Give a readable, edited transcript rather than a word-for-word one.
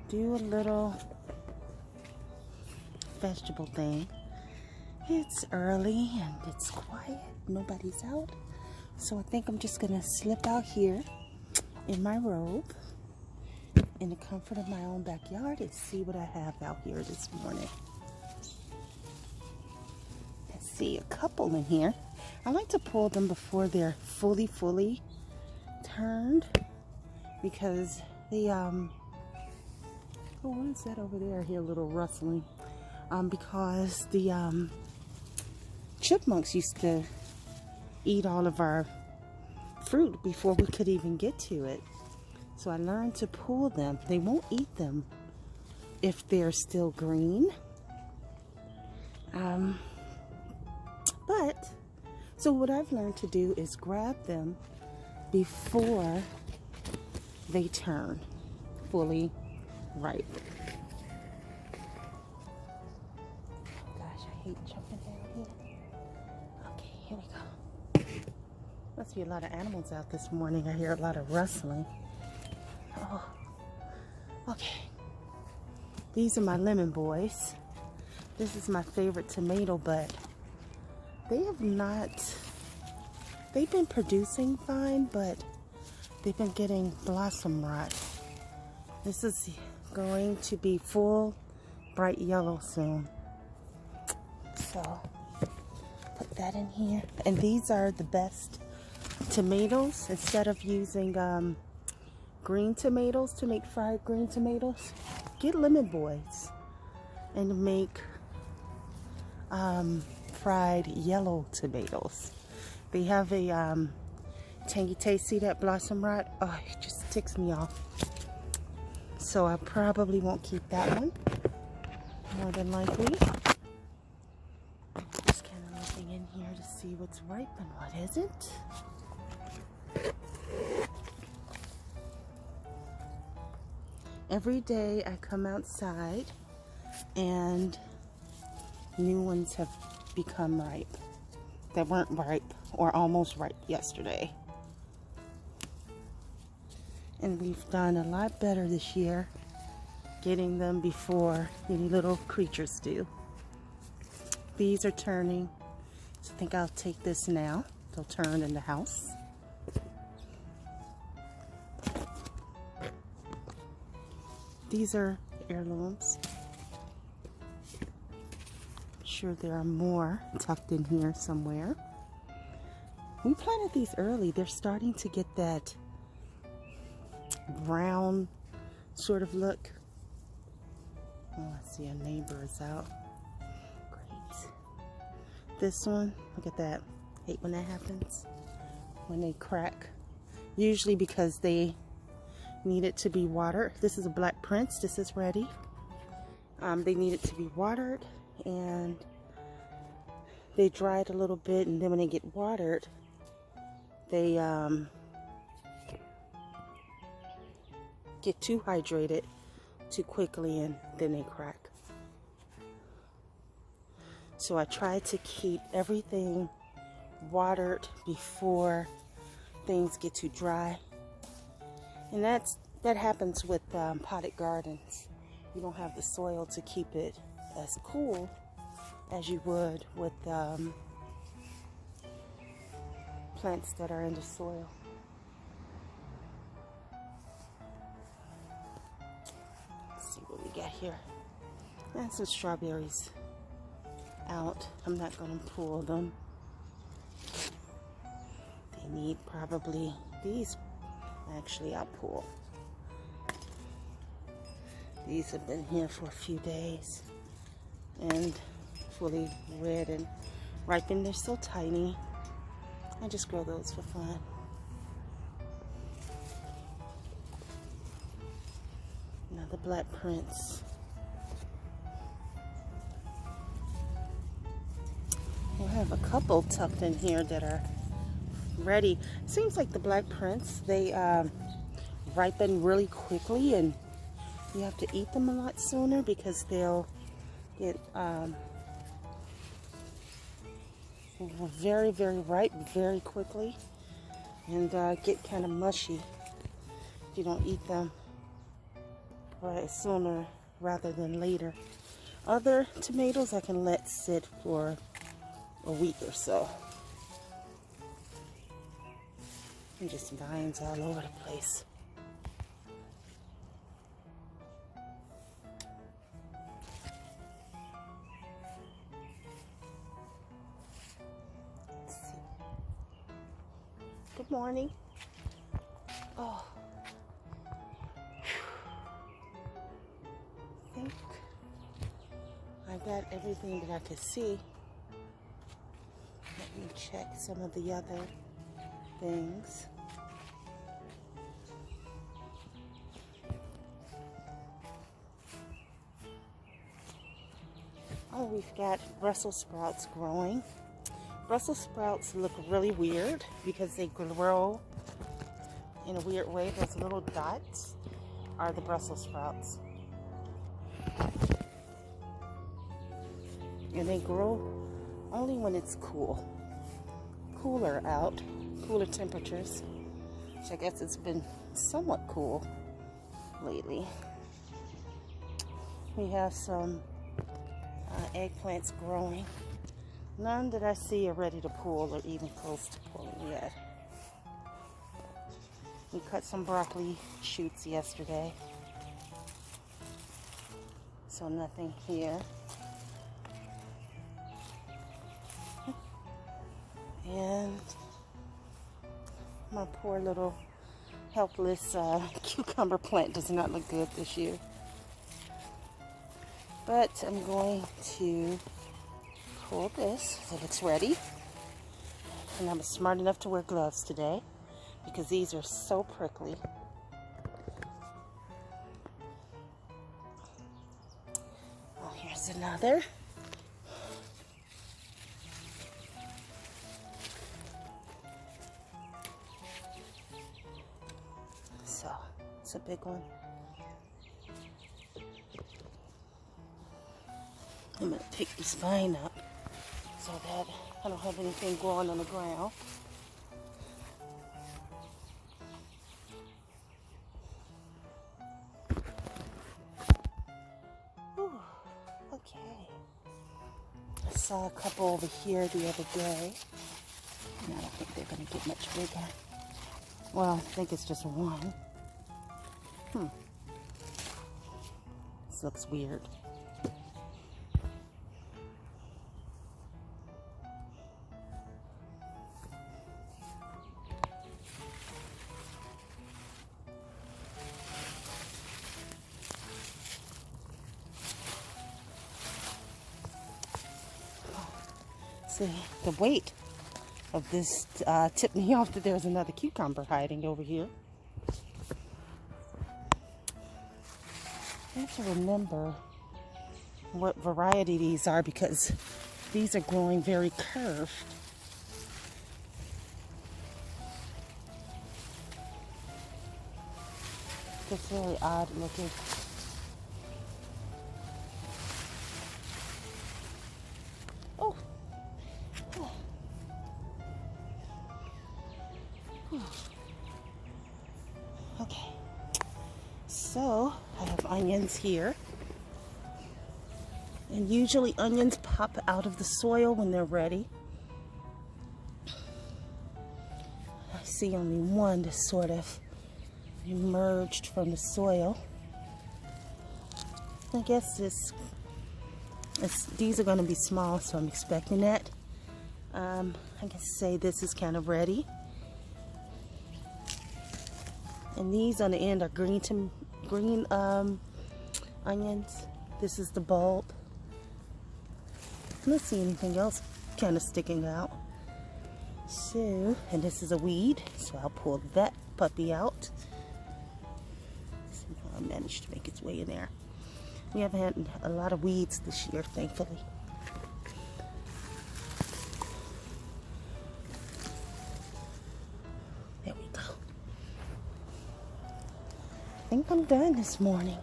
do a little vegetable thing. It's early and it's quiet. Nobody's out. So I think I'm just gonna slip out here in my robe in the comfort of my own backyard and see what I have out here this morning. I see a couple in here. I like to pull them before they're fully turned because they oh, what is that over there? I hear a little rustling. Because the chipmunks used to eat all of our fruit before we could even get to it. So I learned to pull them. They won't eat them if they're still green. So what I've learned to do is grab them before they turn fully ripe. Gosh, I hate jumping down here. Okay, here we go. Must be a lot of animals out this morning. I hear a lot of rustling. Oh, okay. These are my lemon boys. This is my favorite tomato, but they have not, they've been producing fine, but they've been getting blossom rot. This is going to be full bright yellow soon. So put that in here. And these are the best tomatoes. Instead of using green tomatoes to make fried green tomatoes, get lemon boys and make fried yellow tomatoes. They have a tangy taste. See that blossom rot? Oh, it just ticks me off. So I probably won't keep that one, more than likely. Just kind of looking in here to see what's ripe and what isn't. Every day I come outside and new ones have become ripe that weren't ripe or almost ripe yesterday. And we've done a lot better this year getting them before any little creatures do. These are turning, so I think I'll take this now. They'll turn in the house. These are heirlooms. I'm sure there are more tucked in here somewhere. We planted these early. They're starting to get that brown sort of look. Oh, I see a neighbor is out. Great. This one, look at that. Hate when that happens. When they crack. Usually because they need it to be watered. This is a Black Prince. This is ready. They need it to be watered and they dry it a little bit, and then when they get watered, they get too hydrated too quickly and then they crack. So I try to keep everything watered before things get too dry. And that happens with potted gardens. You don't have the soil to keep it as cool as you would with plants that are in the soil. Let's see what we got here. And some strawberries out. I'm not going to pull them. They need probably these. Actually, I'll pull. These have been here for a few days and fully red and ripened. They're so tiny. I just grow those for fun. Another Black Prince. We'll have a couple tucked in here that are ready. Seems like the Black Prince, they ripen really quickly and you have to eat them a lot sooner because they'll get very ripe very quickly and get kind of mushy if you don't eat them right sooner rather than later. Other tomatoes I can let sit for a week or so. And just vines all over the place. Let's see. Good morning. Oh. I think I got everything that I could see. Let me check some of the other things. Oh, we've got Brussels sprouts growing. Brussels sprouts look really weird because they grow in a weird way. Those little dots are the Brussels sprouts. And they grow only when it's cooler out, cooler temperatures, which I guess it's been somewhat cool lately. We have some eggplants growing. None that I see are ready to pull or even close to pulling yet. We cut some broccoli shoots yesterday, so nothing here. And my poor little helpless cucumber plant does not look good this year. But I'm going to pull this so it's ready. And I'm smart enough to wear gloves today because these are so prickly. Oh, here's another. So, it's a big one. I'm going to pick this vine up so that I don't have anything growing on the ground. Whew, okay. I saw a couple over here the other day, and I don't think they're going to get much bigger. Well, I think it's just one. This looks weird. See, the weight of this tipped me off that there's another cucumber hiding over here. I have to remember what variety these are because these are growing very curved. They're very odd looking. Oh. Okay, so I have onions here, and usually onions pop out of the soil when they're ready. I see only one that sort of emerged from the soil. I guess these are going to be small, so I'm expecting that. I can say this is kind of ready. And these on the end are green onions. This is the bulb. I don't see anything else kind of sticking out. So, and this is a weed, so I'll pull that puppy out. Somehow I managed to make its way in there. We haven't had a lot of weeds this year, thankfully. There we go. I think I'm done this morning.